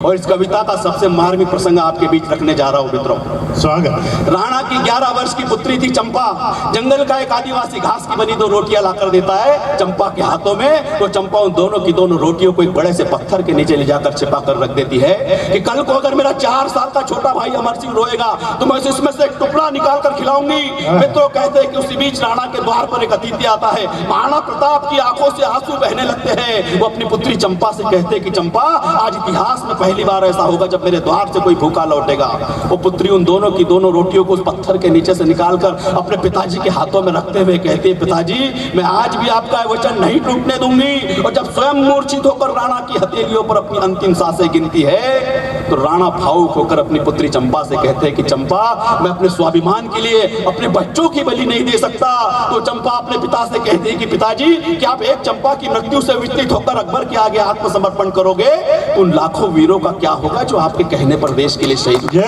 और इस कविता का सबसे मार्मिक प्रसंग आपके बीच रखने जा रहा हूं मित्रों। स्वागत। राणा की 11 वर्ष की पुत्री थी चंपा। जंगल का एक आदिवासी घास की बनी 2 रोटियां लाकर देता है चंपा के हाथों में। तो चंपा उन दोनों की दोनों रोटियों को एक बड़े से पत्थर के नीचे ले जाकर छिपा कर रख देती है कि कल को अगर मेरा 4 साल का छोटा भाई अमर सिंह रोएगा तो मैं इसमें से एक टुकड़ा निकाल कर खिलाऊंगी। मित्रों कहते हैं कि उसी बीच राणा के द्वार पर एक अतिथि आता है। महाराणा प्रताप की आंखों से आंसू बहने लगते हैं। वो अपनी पुत्री चंपा से कहते हैं कि चंपा, आज इतिहास में पहली बार ऐसा होगा जब मेरे द्वार से कोई भूखा लौटेगा। वो पुत्री उन दोनों की दोनों रोटियों को उस पत्थर के नीचे से निकालकर अपने पिताजी के हाथों में रखते हुए कहती है, पिताजी मैं आज भी आपका वचन नहीं टूटने दूंगी। और जब स्वयं मूर्छित होकर राणा की हथेलियों पर अपनी अंतिम सांसें गिनती है तो राणा भावुक होकर अपनी पुत्री चंपा से कहते हैं कि चंपा, मैं अपने स्वाभिमान के लिए अपने बच्चों की बलि नहीं दे सकता। तो चंपा अपने पिता से कहती है कि पिताजी, क्या आप एक चंपा की मृत्यु से विचलित होकर अकबर के आगे आत्मसमर्पण करोगे तो उन लाखों वीरों का क्या होगा जो आपके कहने पर देश के लिए शहीद हुए।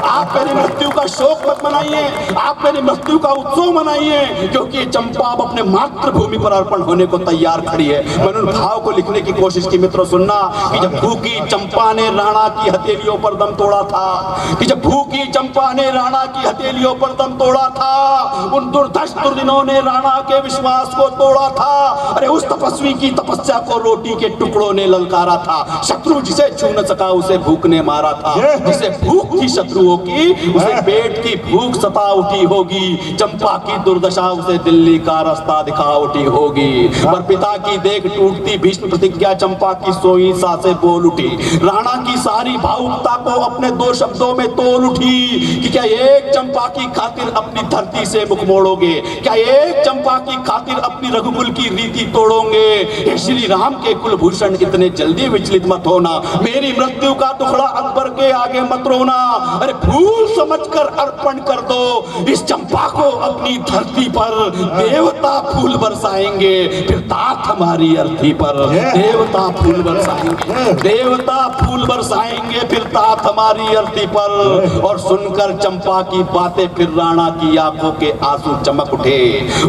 आप मेरी मृत्यु का शोक मत मनाइए, आप मेरी मृत्यु का उत्सव मनाइए, क्योंकि चंपा अब अपने मातृभूमि पर अर्पण होने को तैयार खड़ी है। मैंने उन भाव को लिखने की कोशिश की मित्रों। सुनना कि जब भूखी चंपा ने राणा की हथेलियों पर दम तोड़ा था, कि जब भूखी चंपा ने राणा की हथेलियों पर दम तोड़ा था, उन दुर्धर्ष दुर्दिनों ने राणा के विश्वास को तोड़ा था। अरे उस तपस्वी की तपस्या को रोटी के टुकड़ों ने ललकारा था। शत्रु जिसे छू न सका उसे भूख ने मारा था। जिसे भूख थी शत्रुओं की उसे पेट की भूख सता उठी होगी। चंपा की दुर्दशा उसे दिल्ली का रास्ता दिखा उठी होगी। पर पिता की देख टूटती भीष्म प्रतिज्ञा चंपा की सोई सांसें बोल उठी। राणा की सारी भावुकता को अपने 2 शब्दों में तोल उठी कि क्या एक चंपा की खातिर अपनी धरती से मुख मोड़ोगे? क्या एक चंपा की खातिर अपनी रघुकुल की रीति तोड़ोगे? हे श्री राम के कुलभूषण, इतने जल्दी विचलित मत होना। मेरी मृत्यु का टुकड़ा अकबर के आगे मत रोना। अरे फूल समझकर अर्पण कर दो इस चंपा को अपनी धरती पर। देवता फूल बरसाएंगे फिर तात हमारी अर्थी पर। देवता फूल बरसाएंगे, देवता फूल बरसाएंगे फिर तात हमारी अर्थी पर। और सुनकर चंपा की बातें फिर राणा की आंखों के आंसू चमक उठे।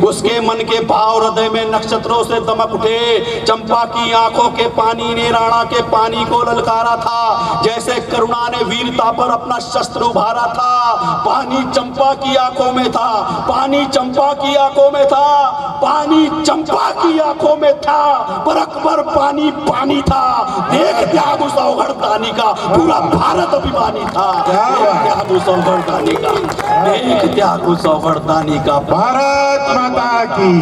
उसके मन के भाव हृदय में नक्षत्रों से दमक उठे। चंपा की आंखों के पानी ने राणा के पानी को ललकारा था, जैसे करुणा ने वीरता पर अपना शस्त्र उभारा था। पानी चंपा की आंखों में था, पानी चंपा की आंखों में था, पानी चंपा की आंखों में था। पर अकबर पानी पानी था। देख त्याग उस अवघड़दानी का, पूरा भारत अभिमानी था। त्याग उस अवघड़दानी का, देख त्याग उस अवघड़दानी का। भारत माता की,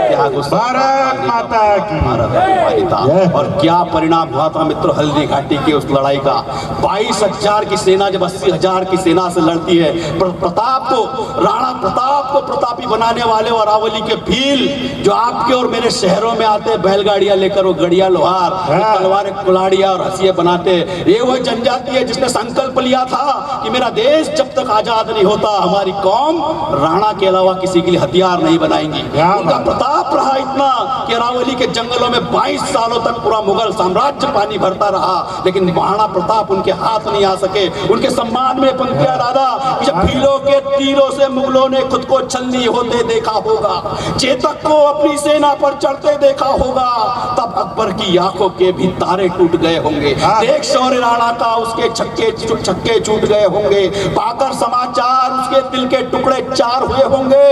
त्याग उस भारत माता की, भारत अभिमानी था। और क्या परिणाम हुआ था मित्रों हल्दी घाटी की उस लड़ाई का। 22,000 की सेना जब 80,000 की सेना से लड़ती है, प्रताप को, राणा प्रताप को प्रतापी बनाने वाले और अरावली के भील जो आपके और मेरे शहरों में आते बैलगाड़ियां लेकर, वो गड़िया लोहार, तलवारें कुल्हाड़ियां और हंसिए बनाते, ये वो जनजाति है जिसने संकल्प लिया था कि मेरा देश जब तक आजाद नहीं होता हमारी कौम राणा के अलावा किसी के लिए हथियार नहीं बनाएंगी। उनका प्रताप रहा इतना कि अरावली के जंगलों में 22 सालों तक पूरा मुगल साम्राज्य पानी भरता रहा, लेकिन महाराणा प्रताप उनके हाथ नहीं आ सके। उनके सम्मान में पंक्तियां दादा, जब भीलों के तीरों से मुगलों ने खुद को छलनी होते देखा होगा, चेतक को अपनी सेना पर चढ़ते देखा होगा, तब अकबर की आंखों के भी तारे टूट गए होंगे। देख शौर्य राणा का उसके छक्के छूट गए होंगे। पाकर समाचार उसके दिल के टुकड़े 4 हुए होंगे।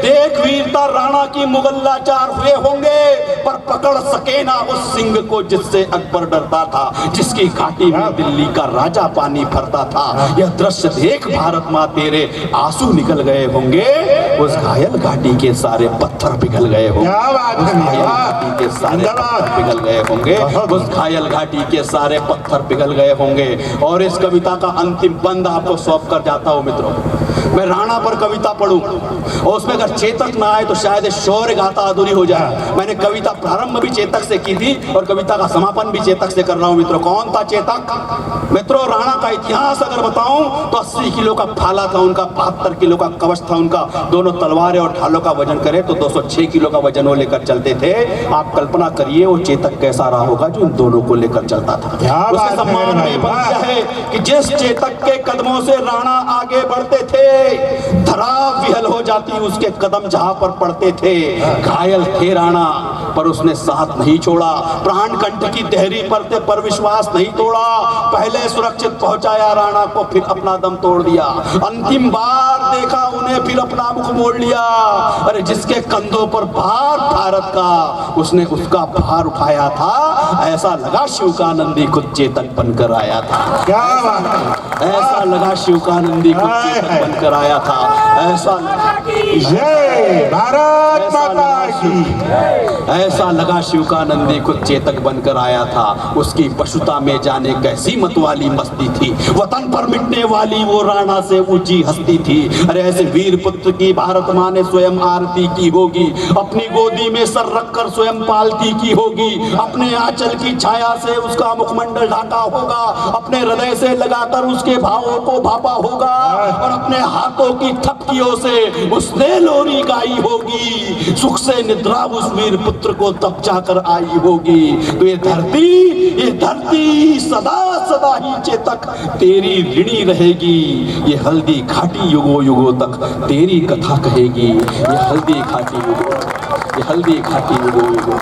देख वीरता राणा की मुगल लाचार हुए होंगे। पर पकड़ सके ना उस सिंह को जिससे अकबर डरता था, जिसकी घाटी में दिल्ली का राजा पानी भरता था। यह दृश्य देख भारत माँ तेरे आंसू निकल गए होंगे। उस घायल घाटी के सारे पत्थर पिघल गए होंगे। उस घायल घाटी के सारे पत्थर पिघल गए होंगे। उस घायल घाटी के सारे पत्थर पिघल गए होंगे। और इस कविता का अंतिम बंद आपको सौंप कर जाता हूँ मित्रों। मैं राणा पर कविता पढ़ूं और उसमें अगर चेतक ना आए तो शायद शौर्य गाथा अधूरी हो जाए। मैंने कविता प्रारंभ भी चेतक से की थी और कविता का समापन भी चेतक से कर रहा हूं मित्रों। कौन था चेतक? मित्रों राणा का इतिहास अगर बताऊं तो 80 किलो का भाला था उनका, 72 किलो का कवच था उनका, दोनों दोनों तलवारें और ढालों का वजन करें तो 206 किलो का वजन वो लेकर चलते थे। आप कल्पना करिए वो चेतक कैसा रहा होगा जो इन दोनों को लेकर चलता था। क्या उसके बात है सम्मान भाई, में वाह। बंदा है कि जिस चेतक के कदमों से राणा आगे बढ़ते थे, धरा विहल हो जाती उसके कदम जहां पर पड़ते थे। घायल थे राणा पर उसने साथ नहीं छोड़ा, प्राण कंठ की देहरी पर विश्वास नहीं तोड़ा। पहले सुरक्षित पहुंचाया राणा को, फिर अपना दम तोड़ दिया। अंतिम बार देखा उन्हें, फिर अपना मुख मोड़ लिया। अरे जिसके कंधों पर भार भारत का, उसने उसका भार उठाया था। ऐसा लगा शिवकानंदी खुद चेतक बनकर आया था। क्या बात है। ऐसा लगा शिवकानंदी खुद चेतक बनकर आया था। ऐसा जय भारत माता की। ऐसा लगा शिवकानंदी खुद चेतक बनकर आया था। उसकी पशुता में जाने कैसी मतवाली मस्ती थी। वतन पर मिटने वाली वो राणा से ऊंची हस्ती थी। अरे ऐसे वीर पुत्र की भारत माँ ने स्वयं आरती की होगी, अपनी गोदी में सर रखकर स्वयं पालती की होगी। अपने आंचल की छाया से उसका मुखमंडल ढाका होगा, अपने हृदय से लगाकर उसके भावों को भापा होगा और अपने हाथों की थपकियों से उसने लोरी गाई होगी। सुख से निद्रा उस वीर पुत्र को तब जाकर आई होगी। तो ये धरती सदा सदा ही चेतक तेरी ऋणी रहेगी। ये हल्दी घाटी युगों युगों तक तेरी कथा कहेगी। ये हल्दी घाटी युगों युगों